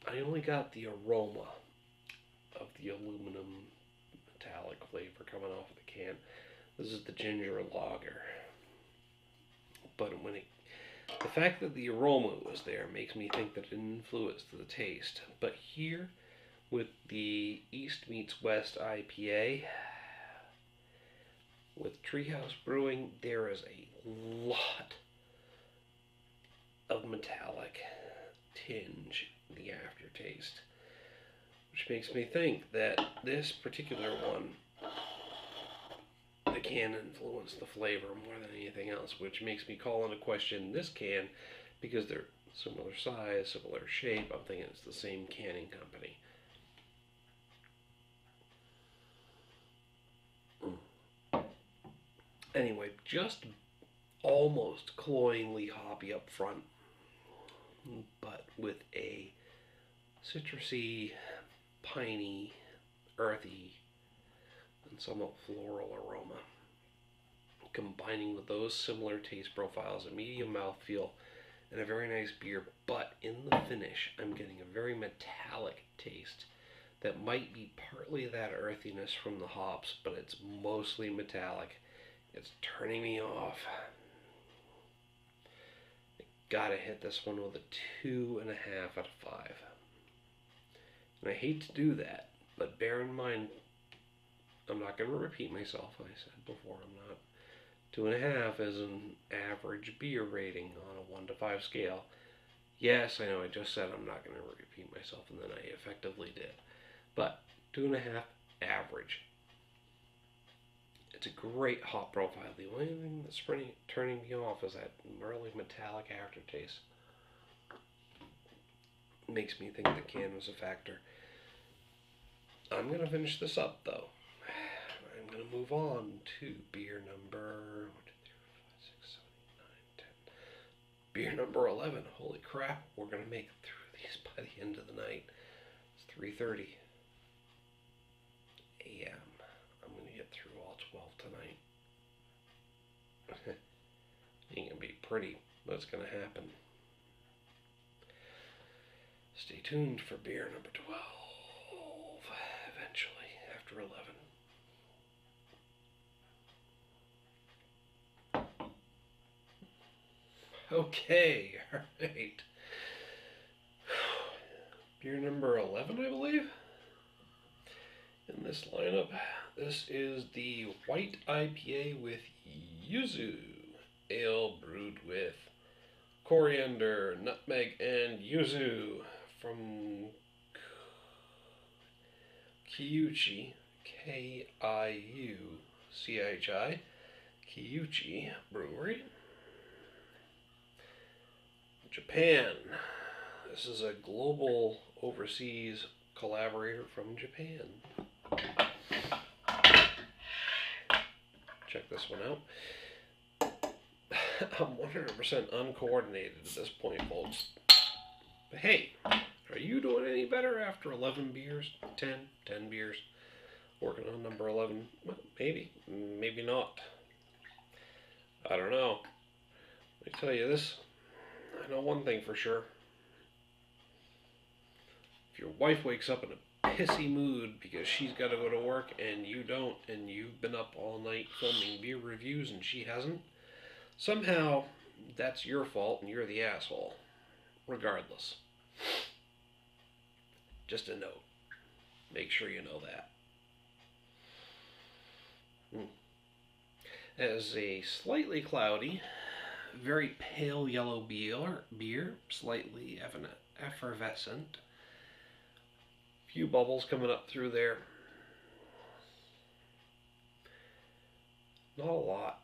I only got the aroma of the aluminum metallic flavor coming off of the can. This is the ginger lager. But the fact that the aroma was there makes me think that it influenced the taste. But here, with the Meets West IPA, with Tree House Brewing, there is a lot of metallic tinge in the aftertaste, which makes me think that this particular one, the can influenced the flavor more than anything else, which makes me call into question this can, because they're similar size, similar shape. I'm thinking it's the same canning company. Anyway, just almost cloyingly hoppy up front, but with a citrusy, piney, earthy, and somewhat floral aroma. Combining with those similar taste profiles, a medium mouthfeel, and a very nice beer, but in the finish, I'm getting a very metallic taste that might be partly that earthiness from the hops, but it's mostly metallic. It's turning me off. I gotta hit this one with a 2.5 out of 5. And I hate to do that, but bear in mind, I'm not going to repeat myself. I said before, I'm not. 2.5 is an average beer rating on a 1 to 5 scale. Yes, I know I just said I'm not going to repeat myself, and then I effectively did. But 2.5 average. It's a great hop profile. The only thing that's turning me off is that really metallic aftertaste. It makes me think the can was a factor. I'm going to finish this up, though. I'm going to move on to beer number beer number 11. Holy crap, we're going to make it through these by the end of the night. It's 3:30 a.m. I'm going to get through all 12 tonight. Ain't going to be pretty, but it's going to happen. Stay tuned for beer number 12, eventually, after 11. Okay, alright. Beer number 11, I believe. In this lineup, this is the white IPA with yuzu ale brewed with coriander, nutmeg, and yuzu from Kyuchi, Kiuchi, Kyuchi Brewery, Japan. This is a global overseas collaborator from Japan. Check this one out. I'm 100% uncoordinated at this point, folks. But hey, are you doing any better after 11 beers? 10 beers? Working on number 11? Well, maybe. Maybe not. I don't know. Let me tell you this. I know one thing for sure. If your wife wakes up in a pissy mood because she's got to go to work and you don't, and you've been up all night filming beer reviews and she hasn't, somehow that's your fault and you're the asshole. Regardless. Just a note. Make sure you know that. As a slightly cloudy, very pale yellow beer, slightly effervescent. Few bubbles coming up through there. Not a lot,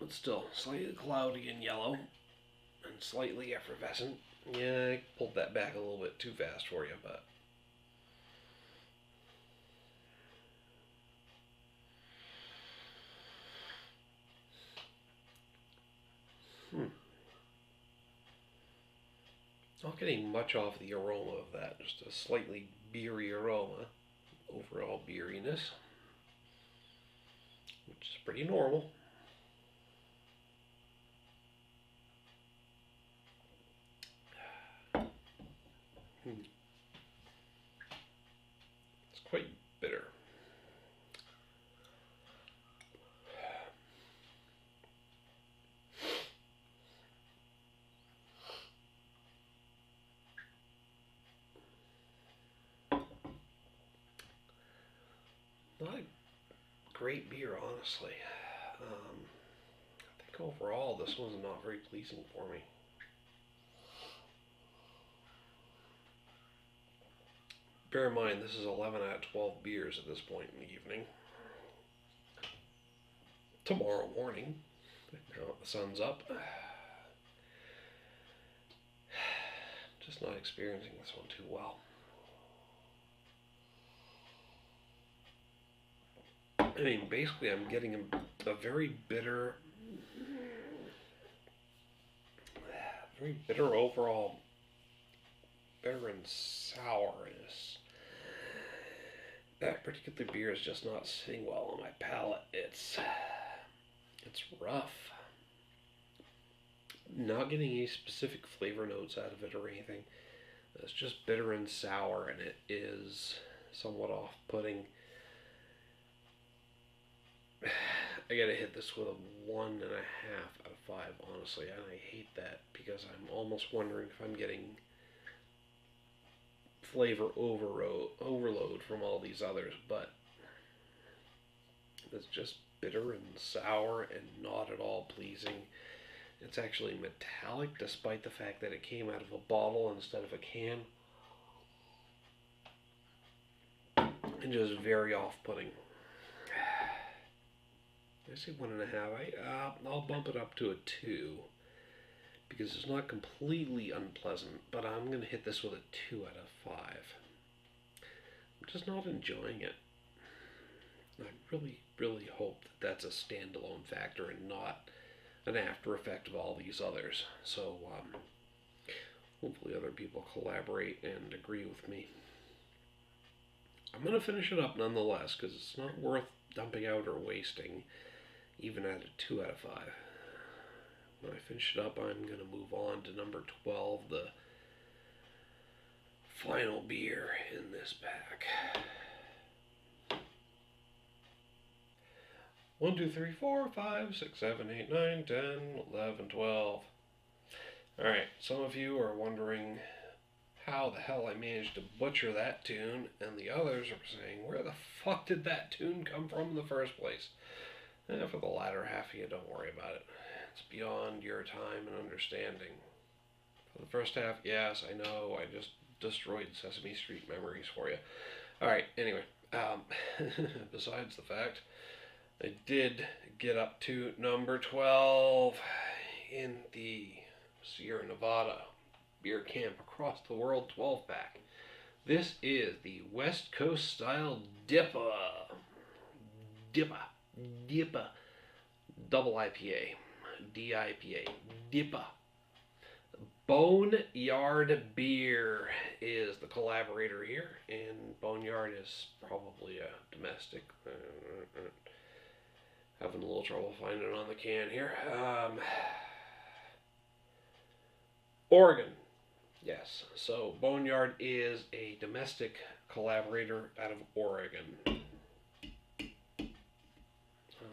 but still slightly cloudy and yellow and slightly effervescent. Yeah, I pulled that back a little bit too fast for you, but not getting much off the aroma of that, just a slightly beery aroma, overall beeriness, which is pretty normal. It's quite bitter. Not a great beer, honestly. I think overall this one's not very pleasing for me. Bear in mind, this is 11 out of 12 beers at this point in the evening. Tomorrow morning, now the sun's up. Just not experiencing this one too well. I mean, basically I'm getting a very bitter overall, bitter and sourness. That particular beer is just not sitting well on my palate. It's rough. Not getting any specific flavor notes out of it or anything. It's just bitter and sour, and it is somewhat off-putting. I gotta hit this with a 1.5 out of 5, honestly, and I hate that because I'm almost wondering if I'm getting flavor overload from all these others, but it's just bitter and sour and not at all pleasing. It's actually metallic despite the fact that it came out of a bottle instead of a can, and just very off-putting. I say 1.5. I'll bump it up to a 2 because it's not completely unpleasant, but I'm going to hit this with a 2 out of 5. I'm just not enjoying it. I really, really hope that that's a standalone factor and not an after effect of all these others. So hopefully other people collaborate and agree with me. I'm going to finish it up nonetheless because it's not worth dumping out or wasting, even at a 2 out of 5. When I finish it up, I'm going to move on to number 12, the final beer in this pack. 1, 2, 3, 4, 5, 6, 7, 8, 9, 10, 11, 12. Alright, some of you are wondering how the hell I managed to butcher that tune, and the others are saying, where the fuck did that tune come from in the first place? For the latter half of you, don't worry about it. It's beyond your time and understanding. For the first half, yes, I know, I just destroyed Sesame Street memories for you. Alright, anyway, besides the fact, I did get up to number 12 in the Sierra Nevada Beer Camp Across the World 12-pack. This is the West Coast Style DIPA Double IPA, DIPA, DIPA. Boneyard Beer is the collaborator here, and Boneyard is probably a domestic. Having a little trouble finding it on the can here. Oregon. Yes, so Boneyard is a domestic collaborator out of Oregon.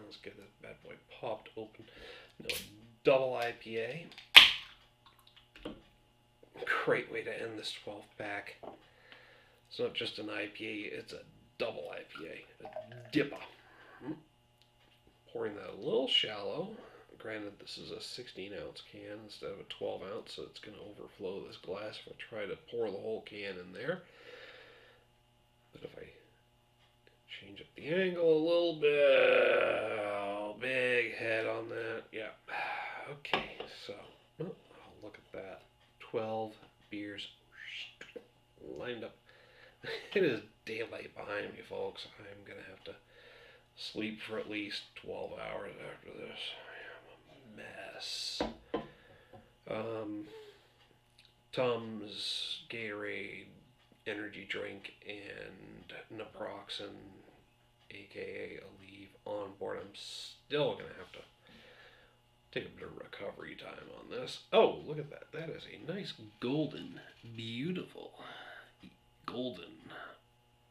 Let's get this bad boy popped open. No, double IPA. Great way to end this 12-pack. It's not just an IPA, it's a double IPA. A DIPA. Pouring that a little shallow. Granted, this is a 16-ounce can instead of a 12-ounce, so it's going to overflow this glass if I try to pour the whole can in there. But if I change up the angle a little bit, oh, big head on that. Yeah. Okay, so, oh, look at that. 12 beers lined up. It is daylight behind me, folks. I'm going to have to sleep for at least 12 hours after this. Mess. Tums, Gatorade, energy drink, and naproxen, aka Aleve, on board. I'm still going to have to take a bit of recovery time on this. Oh, look at that. That is a nice golden, beautiful golden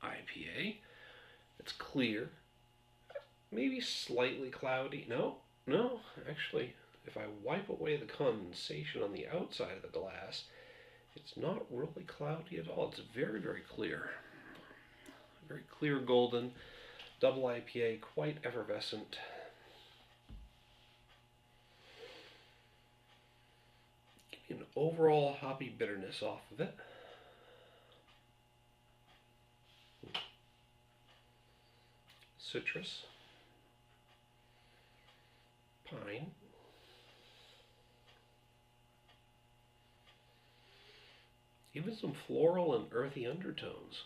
IPA. It's clear. Maybe slightly cloudy. No, actually, if I wipe away the condensation on the outside of the glass, it's not really cloudy at all. It's very, very clear. Very clear golden, double IPA, quite effervescent. Give me an overall hoppy bitterness off of it. Citrus. Pine. Even some floral and earthy undertones.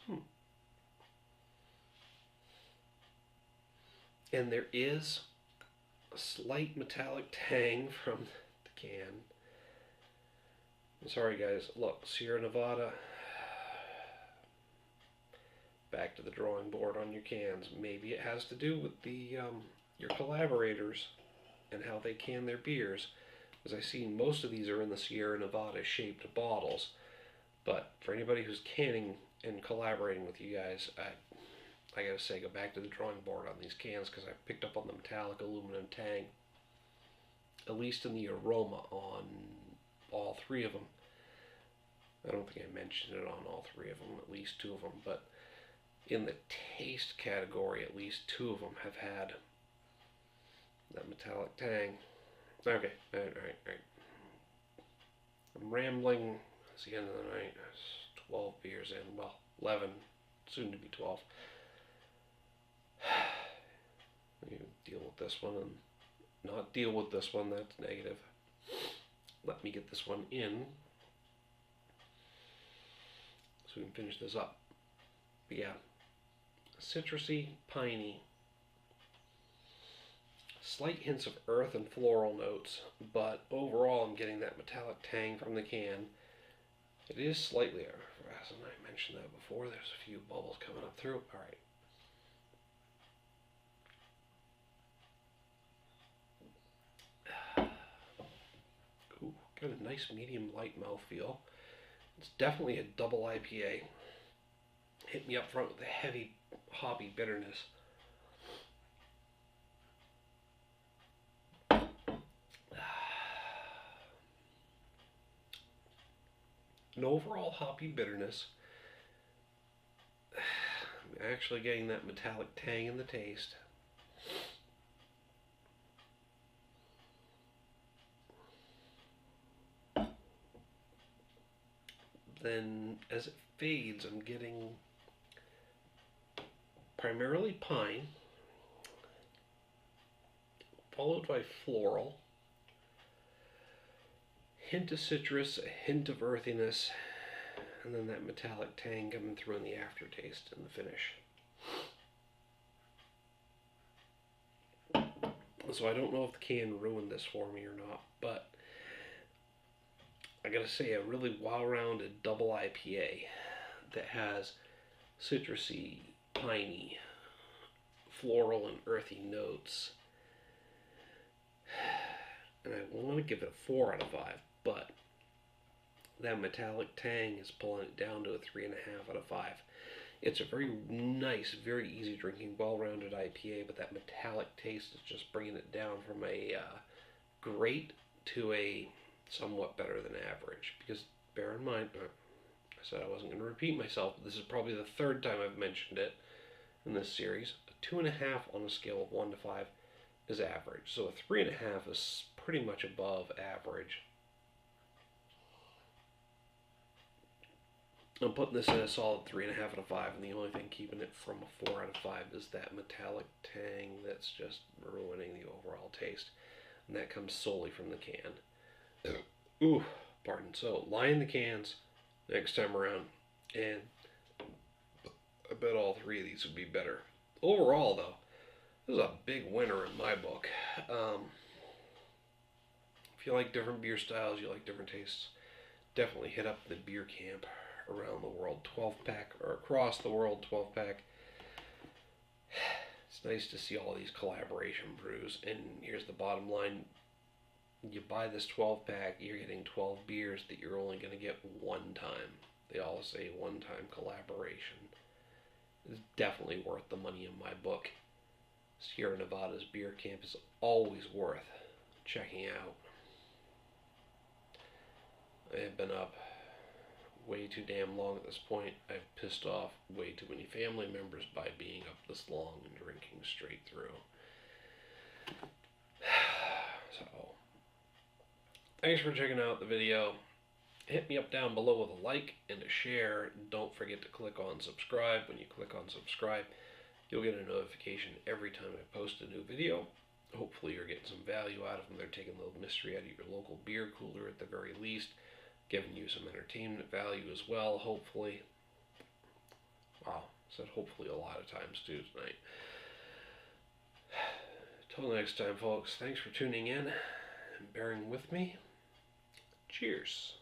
And there is a slight metallic tang from the can. I'm sorry guys, look, Sierra Nevada, back to the drawing board on your cans. Maybe it has to do with the your collaborators and how they can their beers, because I see most of these are in the Sierra Nevada shaped bottles. But for anybody who's canning and collaborating with you guys, I gotta say, go back to the drawing board on these cans, because I picked up on the metallic aluminum tang, at least in the aroma on all three of them. I don't think I mentioned it on all three of them, at least two of them, but in the taste category, at least two of them have had that metallic tang. Okay, alright. I'm rambling. It's the end of the night. It's 12 beers in. Well, 11. Soon to be 12. You deal with this one and not deal with this one. That's negative. Let me get this one in so we can finish this up. But yeah, citrusy, piney. Slight hints of earth and floral notes, but overall I'm getting that metallic tang from the can. It is slightly effervescent. I mentioned that before. There's a few bubbles coming up through. Alright. Ooh, got a nice medium light mouthfeel. It's definitely a double IPA. Hit me up front with a heavy hoppy bitterness. an overall hoppy bitterness. I'm actually getting that metallic tang in the taste. Then as it fades, I'm getting primarily pine, followed by floral, hint of citrus, a hint of earthiness, and then that metallic tang coming through in the aftertaste and the finish. So I don't know if the can ruined this for me or not, but I gotta say, a really well-rounded double IPA that has citrusy, piney, floral, and earthy notes. And I want to give it a 4 out of 5, but that metallic tang is pulling it down to a 3.5 out of 5. It's a very nice, very easy drinking, well-rounded IPA, but that metallic taste is just bringing it down from a great to a somewhat better than average. Because bear in mind, I said I wasn't going to repeat myself, but this is probably the third time I've mentioned it in this series. A 2.5 on a scale of 1 to 5 is average. So a 3.5 is pretty much above average. I'm putting this in a solid 3.5 out of 5, and the only thing keeping it from a 4 out of 5 is that metallic tang that's just ruining the overall taste. And that comes solely from the can. Ooh, pardon. So, line the cans next time around, and I bet all three of these would be better. Overall, though, this is a big winner in my book. If you like different beer styles, you like different tastes, definitely hit up the beer camp around the world 12-pack, or across the world 12-pack. It's nice to see all these collaboration brews, and here's the bottom line. You buy this 12-pack, you're getting 12 beers that you're only going to get one time. They all say one-time collaboration. It's definitely worth the money in my book. Sierra Nevada's beer camp is always worth checking out. I have been up way too damn long at this point. I've pissed off way too many family members by being up this long and drinking straight through. So, thanks for checking out the video. Hit me up down below with a like and a share. Don't forget to click on subscribe. When you click on subscribe, you'll get a notification every time I post a new video. Hopefully you're getting some value out of them. They're taking the mystery out of your local beer cooler at the very least, giving you some entertainment value as well, hopefully. Wow, I said hopefully a lot of times too tonight. Till next time, folks, thanks for tuning in and bearing with me. Cheers.